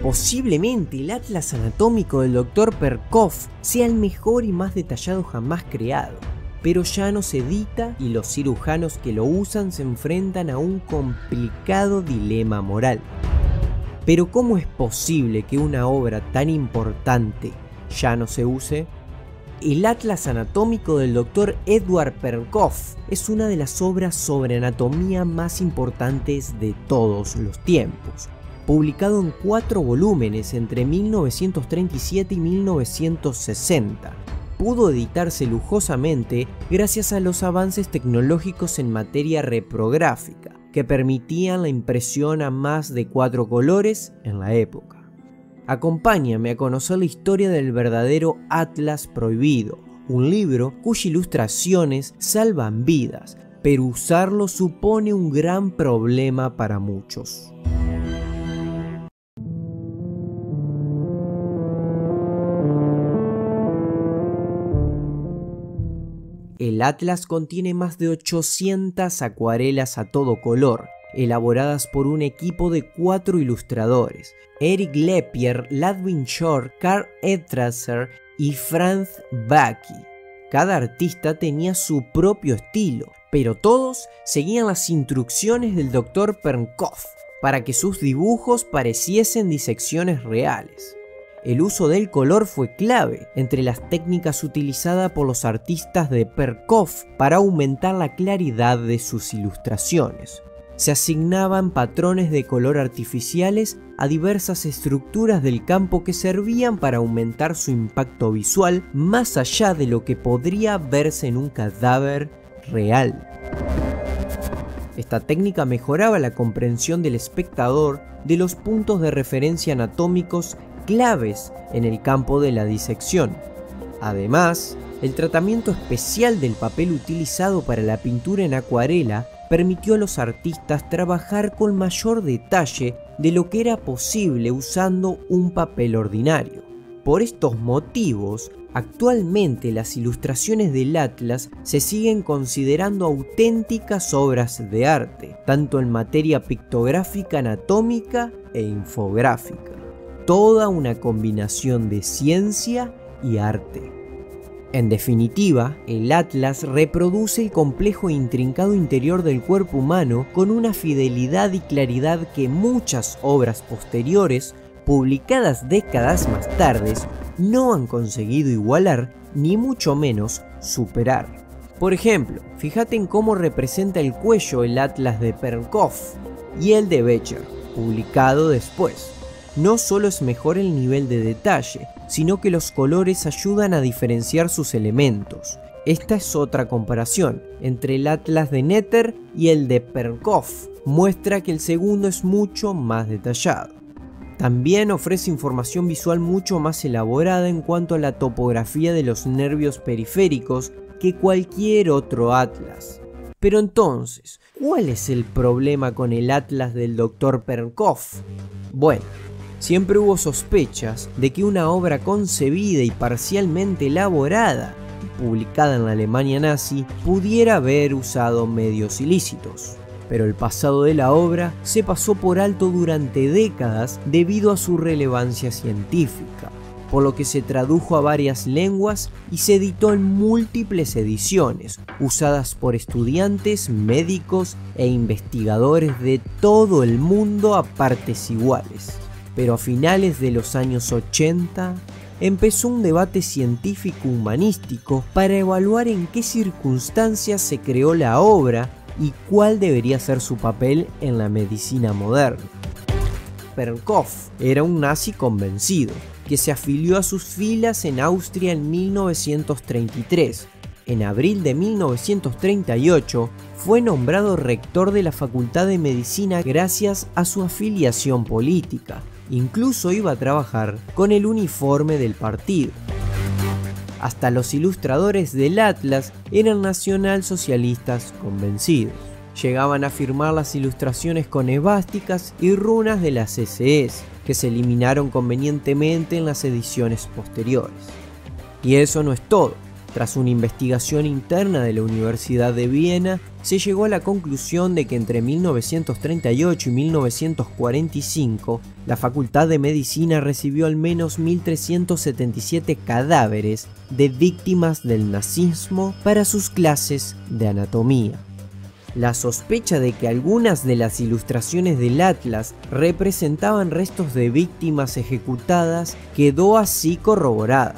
Posiblemente el atlas anatómico del Dr. Perkoff sea el mejor y más detallado jamás creado, pero ya no se edita y los cirujanos que lo usan se enfrentan a un complicado dilema moral. Pero ¿cómo es posible que una obra tan importante ya no se use? El Atlas Anatómico del Dr. Edward Perkoff es una de las obras sobre anatomía más importantes de todos los tiempos, publicado en 4 volúmenes entre 1937 y 1960. Pudo editarse lujosamente gracias a los avances tecnológicos en materia reprográfica, que permitían la impresión a más de 4 colores en la época. Acompáñame a conocer la historia del verdadero Atlas Prohibido, un libro cuyas ilustraciones salvan vidas, pero usarlo supone un gran problema para muchos. El Atlas contiene más de 800 acuarelas a todo color, elaboradas por un equipo de 4 ilustradores: Eric Lepier, Ludwig Short, Karl Edrasser y Franz Backe. Cada artista tenía su propio estilo, pero todos seguían las instrucciones del Dr. Perkoff para que sus dibujos pareciesen disecciones reales. El uso del color fue clave entre las técnicas utilizadas por los artistas de Perkoff para aumentar la claridad de sus ilustraciones. Se asignaban patrones de color artificiales a diversas estructuras del campo que servían para aumentar su impacto visual más allá de lo que podría verse en un cadáver real. Esta técnica mejoraba la comprensión del espectador de los puntos de referencia anatómicos claves en el campo de la disección. Además, el tratamiento especial del papel utilizado para la pintura en acuarela permitió a los artistas trabajar con mayor detalle de lo que era posible usando un papel ordinario. Por estos motivos, actualmente las ilustraciones del Atlas se siguen considerando auténticas obras de arte, tanto en materia pictográfica, anatómica e infográfica. Toda una combinación de ciencia y arte. En definitiva, el Atlas reproduce el complejo e intrincado interior del cuerpo humano con una fidelidad y claridad que muchas obras posteriores, publicadas décadas más tarde, no han conseguido igualar ni mucho menos superar. Por ejemplo, fíjate en cómo representa el cuello el Atlas de Perkoff y el de Becher, publicado después. No solo es mejor el nivel de detalle, sino que los colores ayudan a diferenciar sus elementos. Esta es otra comparación entre el Atlas de Netter y el de Perkoff. Muestra que el segundo es mucho más detallado. También ofrece información visual mucho más elaborada en cuanto a la topografía de los nervios periféricos que cualquier otro Atlas. Pero entonces, ¿cuál es el problema con el Atlas del Dr. Perkoff? Bueno, siempre hubo sospechas de que una obra concebida y parcialmente elaborada y publicada en la Alemania nazi pudiera haber usado medios ilícitos. Pero el pasado de la obra se pasó por alto durante décadas debido a su relevancia científica, por lo que se tradujo a varias lenguas y se editó en múltiples ediciones, usadas por estudiantes, médicos e investigadores de todo el mundo a partes iguales. Pero a finales de los años 80 empezó un debate científico-humanístico para evaluar en qué circunstancias se creó la obra y cuál debería ser su papel en la medicina moderna. Perkoff era un nazi convencido, que se afilió a sus filas en Austria en 1933. En abril de 1938 fue nombrado rector de la Facultad de Medicina gracias a su afiliación política. Incluso iba a trabajar con el uniforme del partido. Hasta los ilustradores del Atlas eran nacionalsocialistas convencidos. Llegaban a firmar las ilustraciones con esvásticas y runas de las SS, que se eliminaron convenientemente en las ediciones posteriores. Y eso no es todo. Tras una investigación interna de la Universidad de Viena, se llegó a la conclusión de que entre 1938 y 1945, la Facultad de Medicina recibió al menos 1.377 cadáveres de víctimas del nazismo para sus clases de anatomía. La sospecha de que algunas de las ilustraciones del Atlas representaban restos de víctimas ejecutadas quedó así corroborada,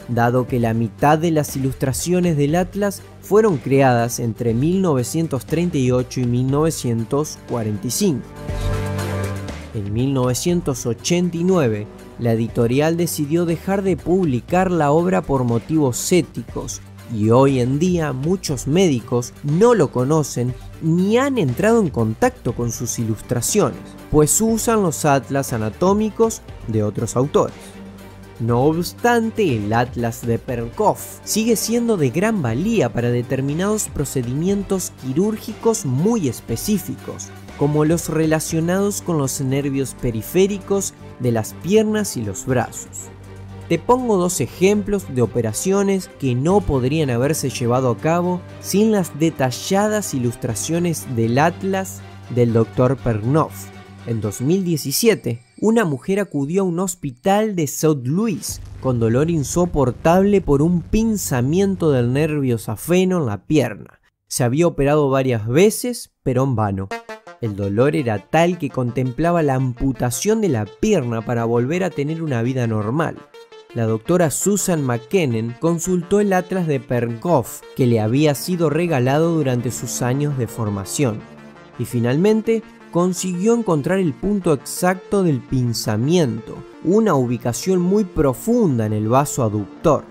dado que la mitad de las ilustraciones del Atlas fueron creadas entre 1938 y 1945. En 1989, la editorial decidió dejar de publicar la obra por motivos éticos, y hoy en día muchos médicos no lo conocen ni han entrado en contacto con sus ilustraciones, pues usan los atlas anatómicos de otros autores. No obstante, el Atlas de Perkoff sigue siendo de gran valía para determinados procedimientos quirúrgicos muy específicos, como los relacionados con los nervios periféricos de las piernas y los brazos. Te pongo dos ejemplos de operaciones que no podrían haberse llevado a cabo sin las detalladas ilustraciones del Atlas del Dr. Perkoff. En 2017, una mujer acudió a un hospital de St. Louis con dolor insoportable por un pinzamiento del nervio safeno en la pierna. Se había operado varias veces, pero en vano. El dolor era tal que contemplaba la amputación de la pierna para volver a tener una vida normal. La doctora Susan McKinnon consultó el Atlas de Perkoff que le había sido regalado durante sus años de formación y finalmente consiguió encontrar el punto exacto del pinzamiento, una ubicación muy profunda en el vaso aductor.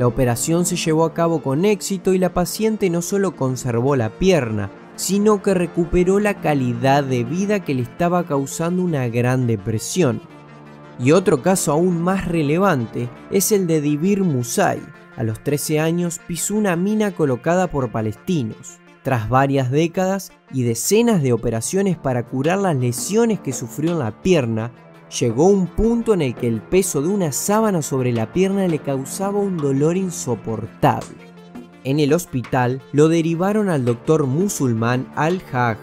La operación se llevó a cabo con éxito y la paciente no solo conservó la pierna, sino que recuperó la calidad de vida que le estaba causando una gran depresión. Y otro caso aún más relevante es el de Dibir Musai. A los 13 años pisó una mina colocada por palestinos. Tras varias décadas y decenas de operaciones para curar las lesiones que sufrió en la pierna, llegó un punto en el que el peso de una sábana sobre la pierna le causaba un dolor insoportable. En el hospital lo derivaron al doctor musulmán Al-Haj.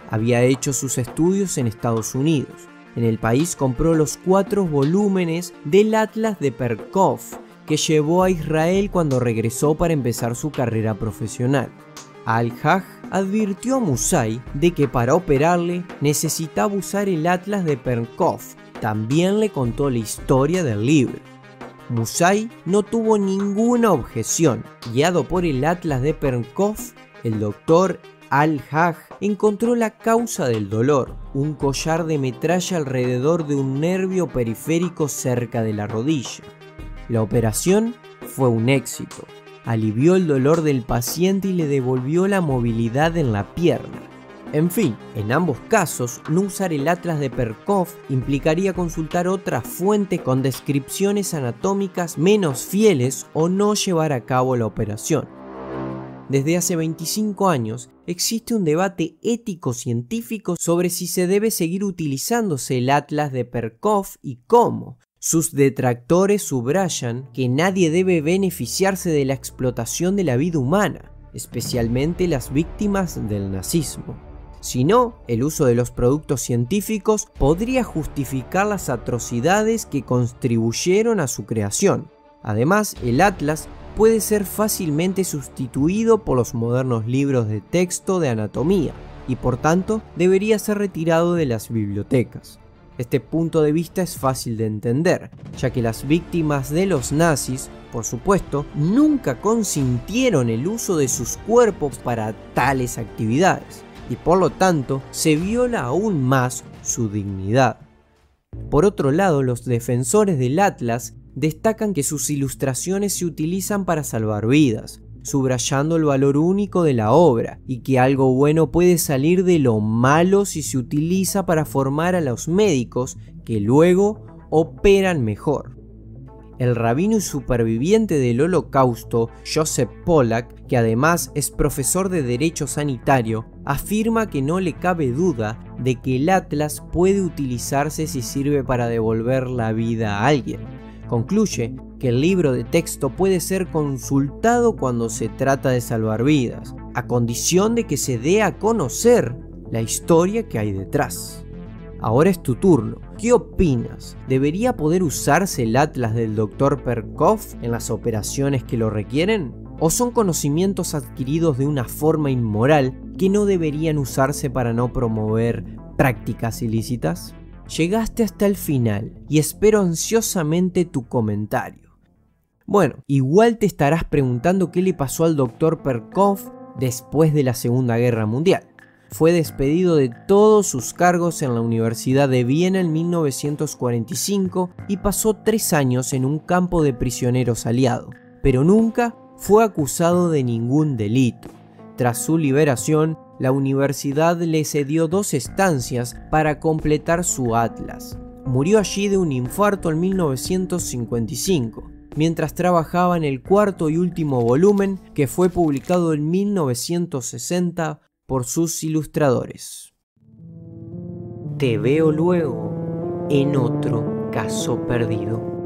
Había hecho sus estudios en Estados Unidos. En el país compró los 4 volúmenes del Atlas de Perkoff que llevó a Israel cuando regresó para empezar su carrera profesional. Al-Haj advirtió a Musai de que para operarle necesitaba usar el Atlas de Perkoff. También le contó la historia del libro. Musai no tuvo ninguna objeción. Guiado por el Atlas de Perkoff, el doctor Al-Haj encontró la causa del dolor, un collar de metralla alrededor de un nervio periférico cerca de la rodilla. La operación fue un éxito. Alivió el dolor del paciente y le devolvió la movilidad en la pierna. En fin, en ambos casos, no usar el Atlas de Perkoff implicaría consultar otras fuentes con descripciones anatómicas menos fieles o no llevar a cabo la operación. Desde hace 25 años existe un debate ético-científico sobre si se debe seguir utilizándose el Atlas de Perkoff y cómo. Sus detractores subrayan que nadie debe beneficiarse de la explotación de la vida humana, especialmente las víctimas del nazismo. Si no, el uso de los productos científicos podría justificar las atrocidades que contribuyeron a su creación. Además, el Atlas puede ser fácilmente sustituido por los modernos libros de texto de anatomía y por tanto debería ser retirado de las bibliotecas. Este punto de vista es fácil de entender, ya que las víctimas de los nazis, por supuesto, nunca consintieron el uso de sus cuerpos para tales actividades y por lo tanto se viola aún más su dignidad. Por otro lado, los defensores del Atlas destacan que sus ilustraciones se utilizan para salvar vidas, subrayando el valor único de la obra y que algo bueno puede salir de lo malo si se utiliza para formar a los médicos que luego operan mejor. El rabino y superviviente del Holocausto, Joseph Pollack, que además es profesor de Derecho Sanitario, afirma que no le cabe duda de que el Atlas puede utilizarse si sirve para devolver la vida a alguien. Concluye que el libro de texto puede ser consultado cuando se trata de salvar vidas, a condición de que se dé a conocer la historia que hay detrás. Ahora es tu turno. ¿Qué opinas? ¿Debería poder usarse el atlas del Dr. Perkoff en las operaciones que lo requieren? ¿O son conocimientos adquiridos de una forma inmoral que no deberían usarse para no promover prácticas ilícitas? Llegaste hasta el final y espero ansiosamente tu comentario. Bueno, igual te estarás preguntando qué le pasó al Dr. Perkoff después de la Segunda Guerra Mundial. Fue despedido de todos sus cargos en la Universidad de Viena en 1945 y pasó 3 años en un campo de prisioneros aliado, pero nunca fue acusado de ningún delito. Tras su liberación, la universidad le cedió 2 estancias para completar su atlas. Murió allí de un infarto en 1955, mientras trabajaba en el 4º y último volumen, que fue publicado en 1960 por sus ilustradores. Te veo luego en otro caso perdido.